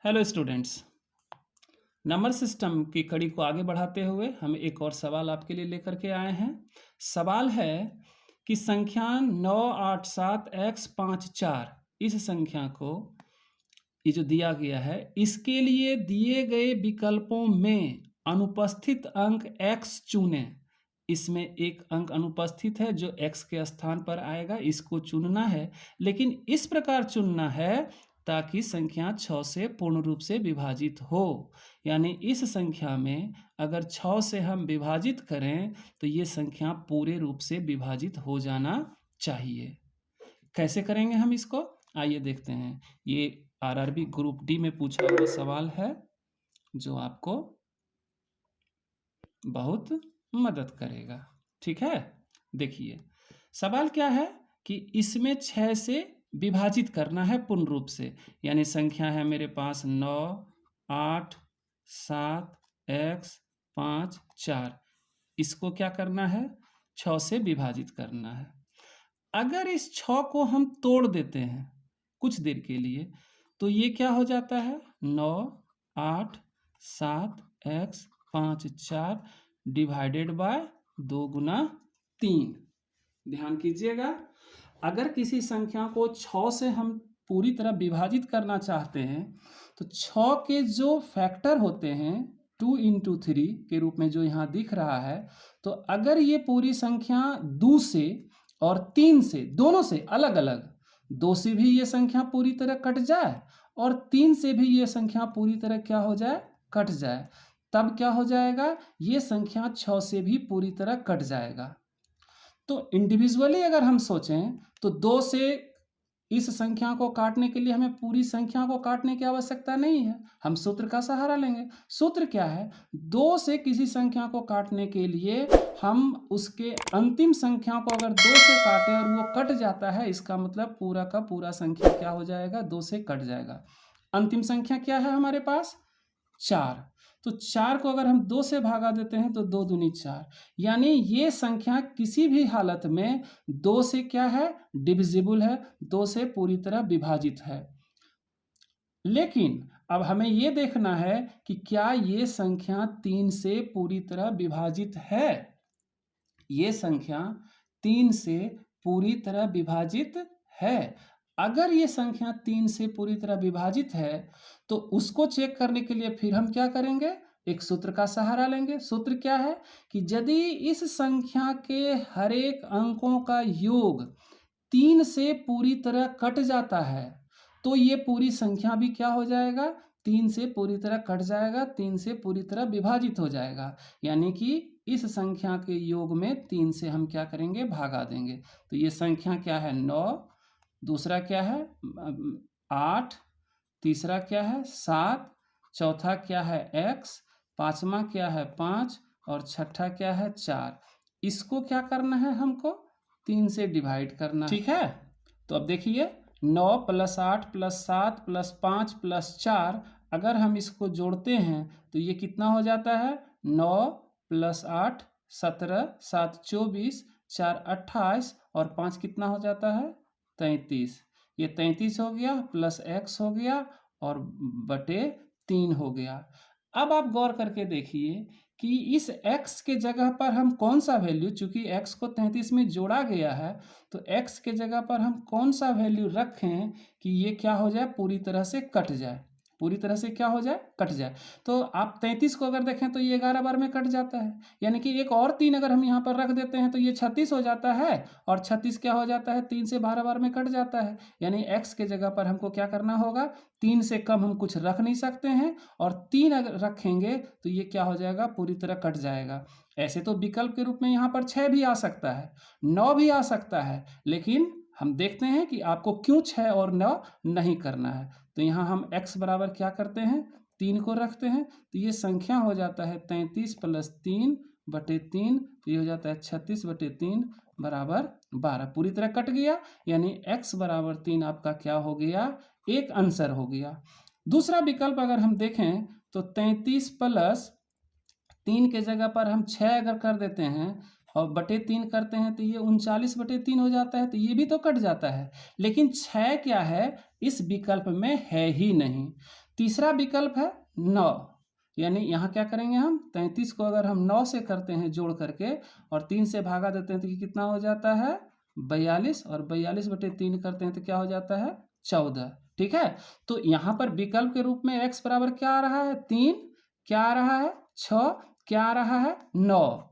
Hello students. Number system की कड़ी को आगे बढ़ाते हुए हम एक और सवाल आपके लिए लेकर के आए हैं। सवाल है कि संख्या 987x54 इस संख्या को ये जो दिया गया है इसके लिए दिए गए विकल्पों में अनुपस्थित अंक x चुनें। इसमें एक अंक अनुपस्थित है जो x के स्थान पर आएगा, इसको चुनना है, लेकिन इस प्रकार चुनना है ताकि संख्या 6 से पूर्ण रूप से विभाजित हो। यानी इस संख्या में अगर 6 से हम विभाजित करें तो ये संख्या पूरे रूप से विभाजित हो जाना चाहिए। कैसे करेंगे हम इसको, आइए देखते हैं। ये आरआरबी ग्रुप डी में पूछा हुआ सवाल है जो आपको बहुत मदद करेगा। ठीक है, देखिए सवाल क्या है कि इसमें 6 से विभाजित करना है पूर्ण रूप से। यानी संख्या है मेरे पास 9, 8, 7, x 5 4। इसको क्या करना है, 6 से विभाजित करना है। अगर इस 6 को हम तोड़ देते हैं कुछ देर के लिए तो ये क्या हो जाता है, 9, 8, 7 x 5 4 डिवाइडेड बाय 2 गुना 3। ध्यान कीजिएगा, अगर किसी संख्या को 6 से हम पूरी तरह विभाजित करना चाहते हैं तो 6 के जो फैक्टर होते हैं 2 into 3 के रूप में जो यहाँ दिख रहा है, तो अगर ये पूरी संख्या 2 से और 3 से दोनों से अलग अलग, 2 से भी ये संख्या पूरी तरह कट जाए और 3 से भी ये संख्या पूरी तरह क्या हो जाए, कट जाए, तब क्या हो जाएगा, ये संख्या 6 से भी पूरी तरह कट जाएगा। तो इंडिविजुअली अगर हम सोचें तो 2 से इस संख्या को काटने के लिए हमें पूरी संख्या को काटने की आवश्यकता नहीं है, हम सूत्र का सहारा लेंगे। सूत्र क्या है, 2 से किसी संख्या को काटने के लिए हम उसके अंतिम संख्या को अगर 2 से काटें और वो कट जाता है, इसका मतलब पूरा का पूरा संख्या क्या हो जाएगा, 2 से कट जाएगा। अंतिम संख्या क्या है हमारे पास, 4। तो 4 को अगर हम 2 से भागा देते हैं तो 2 दूनी 4, यानी ये संख्या किसी भी हालत में 2 से क्या है, डिविजिबल है, 2 से पूरी तरह विभाजित है। लेकिन अब हमें ये देखना है कि क्या ये संख्या 3 से पूरी तरह विभाजित है। ये संख्या 3 से पूरी तरह विभाजित है। अगर ये संख्या 3 से पूरी तरह विभाजित है तो उसको चेक करने के लिए फिर हम क्या करेंगे, एक सूत्र का सहारा लेंगे। सूत्र क्या है कि यदि इस संख्या के हर एक अंकों का योग 3 से पूरी तरह कट जाता है तो ये पूरी संख्या भी क्या हो जाएगा, 3 से पूरी तरह कट जाएगा, 3 से पूरी तरह विभाजित हो जाएगा। यानी कि इस संख्या के योग में 3 से हम क्या करेंगे, भागा देंगे। तो ये संख्या क्या है, 9, दूसरा क्या है 8, तीसरा क्या है 7, चौथा क्या है x, पांचवा क्या है 5 और छठा क्या है 4। इसको क्या करना है, हमको 3 से डिवाइड करना है। ठीक है, तो अब देखिए 9 + 8 + 7 + 5 + 4, अगर हम इसको जोड़ते हैं तो ये कितना हो जाता है, 9 + 8 17, 7 24, 4 28 और 5 कितना हो जाता है, 33। ये 33 हो गया प्लस x हो गया और बटे 3 हो गया। अब आप गौर करके देखिए कि इस x के जगह पर हम कौन सा वैल्यू, चूंकि x को 33 में जोड़ा गया है तो x के जगह पर हम कौन सा वैल्यू रखें कि ये क्या हो जाए, पूरी तरह से कट जाए, पूरी तरह से क्या हो जाए, कट जाए। तो आप 33 को अगर देखें तो ये 11 बार में कट जाता है, यानी कि एक और 3 अगर हम यहाँ पर रख देते हैं तो ये 36 हो जाता है और 36 क्या हो जाता है, 3 से 12 बार में कट जाता है। यानी x के जगह पर हमको क्या करना होगा, 3 से कम हम कुछ रख नहीं सकते हैं और 3 अगर रखेंगे तो ये क्या हो जाएगा, पूरी तरह कट जाएगा। ऐसे तो विकल्प के रूप में यहाँ पर 6 भी आ सकता है, 9 भी आ सकता है, लेकिन हम देखते हैं कि आपको क्यों 6 और 9 नहीं करना है। तो यहाँ हम x बराबर क्या करते हैं, 3 को रखते हैं, तो ये संख्या हो जाता है 33 + 3 बटे 3, तो ये हो जाता है 36 बटे 3 बराबर 12। पूरी तरह कट गया, यानी x बराबर 3 आपका क्या हो गया, एक आंसर हो गया। दूसरा विकल्प अगर हम देखें तो 33 + 3 के जगह पर हम 6 अगर कर देते हैं और बटे 3 करते हैं तो ये 39 बटे 3 हो जाता है, तो ये भी तो कट जाता है। लेकिन 6 क्या है, इस विकल्प में है ही नहीं। तीसरा विकल्प है 9, यानी यहाँ क्या करेंगे हम 33 को अगर हम 9 से करते हैं जोड़ करके और 3 से भागा देते हैं तो कितना हो जाता है 42, और 42/3 करते हैं तो क्या हो जाता है 14। ठीक है, तो यहाँ पर विकल्प के रूप में x बराबर क्या आ रहा है 3, क्या आ रहा है 6, क्या आ रहा है 9।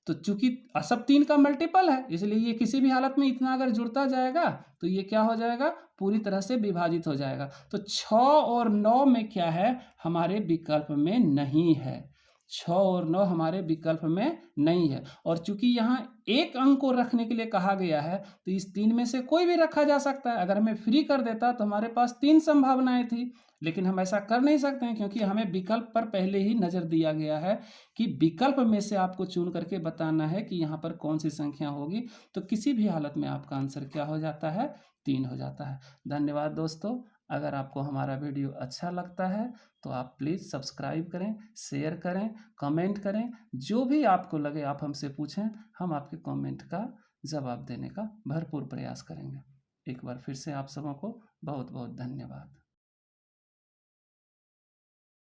तो चूंकि सब 3 का मल्टीपल है इसलिए ये किसी भी हालत में इतना अगर जुड़ता जाएगा तो ये क्या हो जाएगा पूरी तरह से विभाजित हो जाएगा। तो 6 और 9 में क्या है हमारे विकल्प में नहीं है, 6 और 9 हमारे विकल्प में नहीं है। और चूंकि यहाँ एक अंक को रखने के लिए कहा गया है तो इस 3 में से कोई भी रखा जा सकता है। अगर हमें फ्री कर देता तो हमारे पास 3 संभावनाएं थी, लेकिन हम ऐसा कर नहीं सकते हैं क्योंकि हमें विकल्प पर पहले ही नज़र दिया गया है कि विकल्प में से आपको चुन करके बताना है कि यहाँ पर कौन सी संख्या होगी। तो किसी भी हालत में आपका आंसर क्या हो जाता है 3 हो जाता है। धन्यवाद दोस्तों। अगर आपको हमारा वीडियो अच्छा लगता है तो आप प्लीज़ सब्सक्राइब करें, शेयर करें, कमेंट करें, जो भी आपको लगे आप हमसे पूछें, हम आपके कमेंट का जवाब देने का भरपूर प्रयास करेंगे। एक बार फिर से आप सबों को बहुत बहुत धन्यवाद।